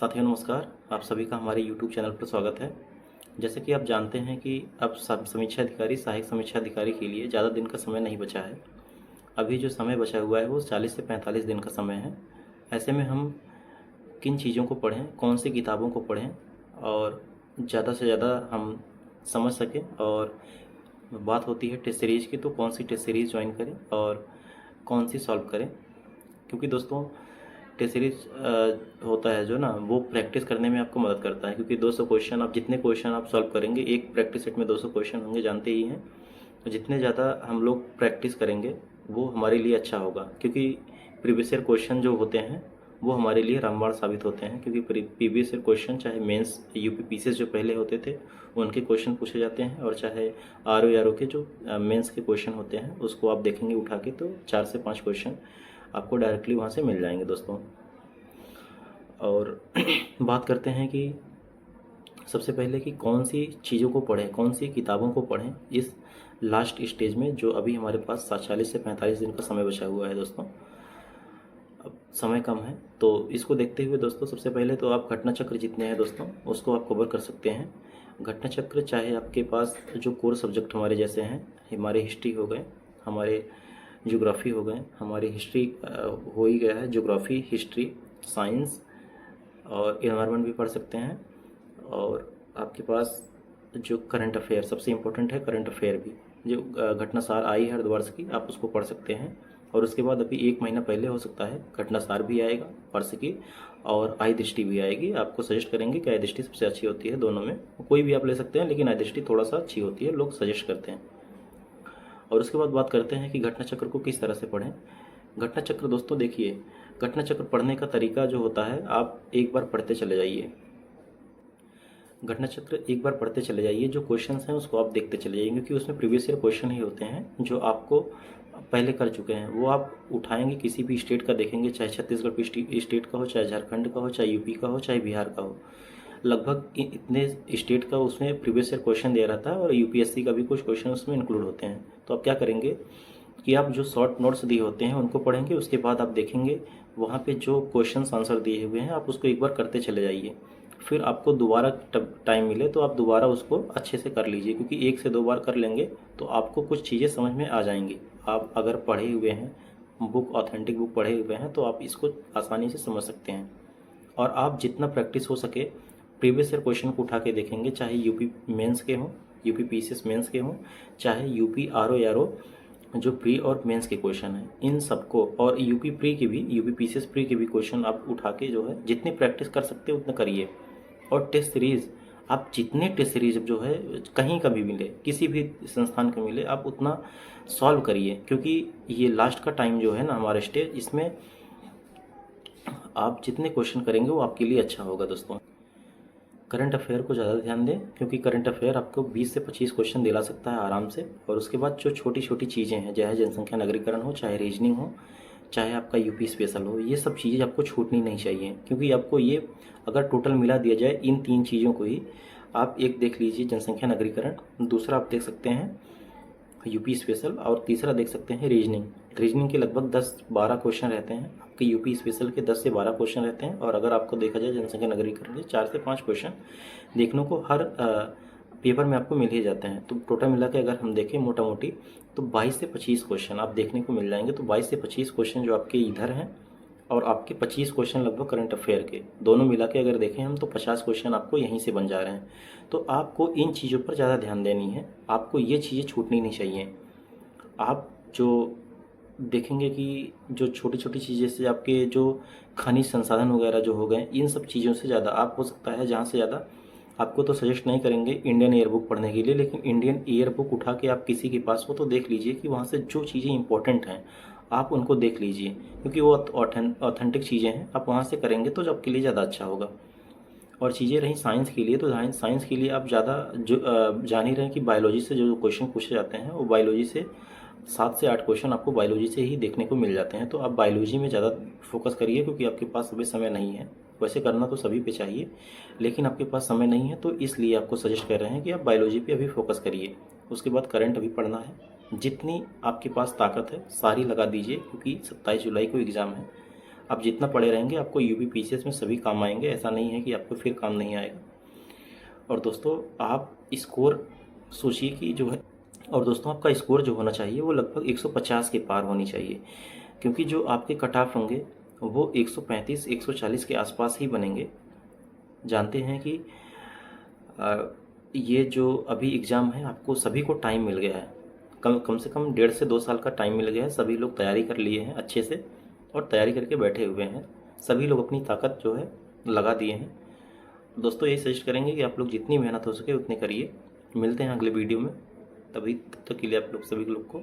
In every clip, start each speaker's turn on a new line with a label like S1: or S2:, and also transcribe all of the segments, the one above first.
S1: साथियों नमस्कार। आप सभी का हमारे YouTube चैनल पर स्वागत है। जैसे कि आप जानते हैं कि अब समीक्षा अधिकारी, सहायक समीक्षा अधिकारी के लिए ज़्यादा दिन का समय नहीं बचा है। अभी जो समय बचा हुआ है वो 40 से 45 दिन का समय है। ऐसे में हम किन चीज़ों को पढ़ें, कौन सी किताबों को पढ़ें और ज़्यादा से ज़्यादा हम समझ सकें। और बात होती है टेस्ट सीरीज़ की, तो कौन सी टेस्ट सीरीज़ ज्वाइन करें और कौन सी सॉल्व करें। क्योंकि दोस्तों टेस्ट सीरीज होता है जो ना, वो प्रैक्टिस करने में आपको मदद करता है। क्योंकि 200 क्वेश्चन, आप जितने क्वेश्चन आप सॉल्व करेंगे, एक प्रैक्टिस सेट में 200 क्वेश्चन होंगे, जानते ही हैं। तो जितने ज़्यादा हम लोग प्रैक्टिस करेंगे वो हमारे लिए अच्छा होगा। क्योंकि प्रीवियस ईयर क्वेश्चन जो होते हैं वो हमारे लिए रामबाण साबित होते हैं। क्योंकि प्रीवियस ईयर क्वेश्चन, चाहे मेंस यूपी पीसीएस जो पहले होते थे उनके क्वेश्चन पूछे जाते हैं, और चाहे आरओ के जो मेंस के क्वेश्चन होते हैं उसको आप देखेंगे उठा के, तो 4 से 5 क्वेश्चन आपको डायरेक्टली वहाँ से मिल जाएंगे दोस्तों। और बात करते हैं कि सबसे पहले कि कौन सी चीज़ों को पढ़ें, कौन सी किताबों को पढ़ें इस लास्ट स्टेज में, जो अभी हमारे पास 40 से 45 दिन का समय बचा हुआ है दोस्तों। अब समय कम है, तो इसको देखते हुए दोस्तों सबसे पहले तो आप घटना चक्र जितने हैं दोस्तों उसको आप कवर कर सकते हैं। घटना चक्र चाहे आपके पास जो कोर सब्जेक्ट हमारे जैसे हैं, हमारे हिस्ट्री हो गए, हमारे ज्योग्राफी हो गए, हमारी हिस्ट्री हो ही गया है, ज्योग्राफी, हिस्ट्री, साइंस और इन्वायरमेंट भी पढ़ सकते हैं। और आपके पास जो करंट अफेयर सबसे इम्पोर्टेंट है, करंट अफेयर भी जो घटनासार आई है हर वर्ष की, आप उसको पढ़ सकते हैं। और उसके बाद अभी 1 महीना पहले हो सकता है घटनासार भी आएगा वर्ष की, और आई दृष्टि भी आएगी। आपको सजेस्ट करेंगे कि आई दृष्टि सबसे अच्छी होती है, दोनों में कोई भी आप ले सकते हैं, लेकिन आई दृष्टि थोड़ा सा अच्छी होती है, लोग सजेस्ट करते हैं। और उसके बाद बात करते हैं कि घटना चक्र को किस तरह से पढ़ें। घटना चक्र दोस्तों देखिए, घटना चक्र पढ़ने का तरीका जो होता है, आप एक बार पढ़ते चले जाइए। घटना चक्र एक बार पढ़ते चले जाइए, जो क्वेश्चंस हैं उसको आप देखते चले जाइए, क्योंकि उसमें प्रीवियस ईयर क्वेश्चन ही होते हैं जो आपको पहले कर चुके हैं। वो आप उठाएंगे, किसी भी स्टेट का देखेंगे, चाहे छत्तीसगढ़ स्टेट का हो, चाहे झारखंड का हो, चाहे यूपी का हो, चाहे बिहार का हो, लगभग इतने स्टेट का उसमें प्रीवियस ईयर क्वेश्चन दे रहता है, और यूपीएससी का भी कुछ क्वेश्चन उसमें इंक्लूड होते हैं। तो आप क्या करेंगे कि आप जो शॉर्ट नोट्स दिए होते हैं उनको पढ़ेंगे, उसके बाद आप देखेंगे वहाँ पे जो क्वेश्चन आंसर दिए हुए हैं आप उसको एक बार करते चले जाइए। फिर आपको दोबारा टाइम मिले तो आप दोबारा उसको अच्छे से कर लीजिए, क्योंकि 1 से 2 बार कर लेंगे तो आपको कुछ चीज़ें समझ में आ जाएंगी। आप अगर पढ़े हुए हैं, बुक ऑथेंटिक बुक पढ़े हुए हैं, तो आप इसको आसानी से समझ सकते हैं। और आप जितना प्रैक्टिस हो सके प्रीवियस ईयर क्वेश्चन को उठा के देखेंगे, चाहे यूपी मेंस के हों, यूपी पीसीएस मेंस के हों, चाहे यूपी आरओ जो प्री और मेंस के क्वेश्चन हैं, इन सबको, और यूपी प्री के भी, यूपी पीसीएस प्री के भी क्वेश्चन आप उठा के जो है जितनी प्रैक्टिस कर सकते हैं उतना करिए। और टेस्ट सीरीज़, आप जितने टेस्ट सीरीज जो है कहीं का भी मिले, किसी भी संस्थान का मिले, आप उतना सॉल्व करिए। क्योंकि ये लास्ट का टाइम जो है ना हमारे स्टेज, इसमें आप जितने क्वेश्चन करेंगे वो आपके लिए अच्छा होगा दोस्तों। करंट अफेयर को ज़्यादा ध्यान दें, क्योंकि करंट अफेयर आपको 20 से 25 क्वेश्चन दिला सकता है आराम से। और उसके बाद जो छोटी छोटी चीज़ें हैं, चाहे जनसंख्या नगरीकरण हो, चाहे रीजनिंग हो, चाहे आपका यूपी स्पेशल हो, ये सब चीज़ें आपको छूटनी नहीं चाहिए। क्योंकि आपको ये अगर टोटल मिला दिया जाए इन 3 चीज़ों को ही, आप एक देख लीजिए जनसंख्या नगरीकरण, दूसरा आप देख सकते हैं यूपी स्पेशल, और तीसरा देख सकते हैं रीजनिंग। रीजनिंग के लगभग 10-12 क्वेश्चन रहते हैं, आपके यूपी स्पेशल के 10 से 12 क्वेश्चन रहते हैं। और अगर आपको देखा जाए जनसंख्या नगरीकरण के 4 से 5 क्वेश्चन देखने को हर पेपर में आपको मिल ही जाते हैं। तो टोटल मिला के अगर हम देखें मोटा मोटी, तो 22 से 25 क्वेश्चन आप देखने को मिल जाएंगे। तो 22 से 25 क्वेश्चन जो आपके इधर हैं, और आपके 25 क्वेश्चन लगभग करंट अफेयर के, दोनों मिला के अगर देखें हम, तो 50 क्वेश्चन आपको यहीं से बन जा रहे हैं। तो आपको इन चीज़ों पर ज़्यादा ध्यान देनी है, आपको ये चीज़ें छूटनी नहीं चाहिए। आप जो देखेंगे कि जो छोटी छोटी चीज़ें से आपके जो खनिज संसाधन वगैरह जो हो गए, इन सब चीज़ों से ज़्यादा आप, हो सकता है जहाँ से ज़्यादा आपको तो सजेस्ट नहीं करेंगे इंडियन ईयर बुक पढ़ने के लिए, लेकिन इंडियन ईयर बुक उठा के आप किसी के पास हो तो देख लीजिए कि वहाँ से जो चीज़ें इंपॉर्टेंट हैं आप उनको देख लीजिए, क्योंकि वो ऑथेंटिक चीज़ें हैं। आप वहाँ से करेंगे तो जो आपके लिए ज़्यादा अच्छा होगा। और चीज़ें रहीं साइंस के लिए, तो साइंस के लिए आप ज़्यादा जो जान ही रहे हैं कि बायोलॉजी से जो क्वेश्चन पूछे जाते हैं, वो बायोलॉजी से 7 से 8 क्वेश्चन आपको बायोलॉजी से ही देखने को मिल जाते हैं। तो आप बायोलॉजी में ज़्यादा फोकस करिए, क्योंकि आपके पास अभी समय नहीं है। वैसे करना तो सभी पे चाहिए, लेकिन आपके पास समय नहीं है, तो इसलिए आपको सजेस्ट कर रहे हैं कि आप बायोलॉजी पे अभी फोकस करिए। उसके बाद करंट अभी पढ़ना है, जितनी आपके पास ताकत है सारी लगा दीजिए, क्योंकि 27 जुलाई को एग्ज़ाम है। आप जितना पढ़े रहेंगे आपको यूपी पीसीएस में सभी काम आएंगे, ऐसा नहीं है कि आपको फिर काम नहीं आएगा। और दोस्तों आप स्कोर सोचिए कि जो है, और दोस्तों आपका स्कोर जो होना चाहिए वो लगभग 150 के पार होनी चाहिए, क्योंकि जो आपके कट ऑफ होंगे वो 135 140 के आसपास ही बनेंगे। जानते हैं कि ये जो अभी एग्ज़ाम है आपको सभी को टाइम मिल गया है, कम से कम 1.5 से 2 साल का टाइम मिल गया है। सभी लोग तैयारी कर लिए हैं अच्छे से और तैयारी करके बैठे हुए हैं। सभी लोग अपनी ताकत जो है लगा दिए हैं। दोस्तों यही सजेस्ट करेंगे कि आप लोग जितनी मेहनत हो सके उतनी करिए। मिलते हैं अगले वीडियो में, तब तक के लिए आप लोग सभी लोग को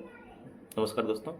S1: नमस्कार दोस्तों।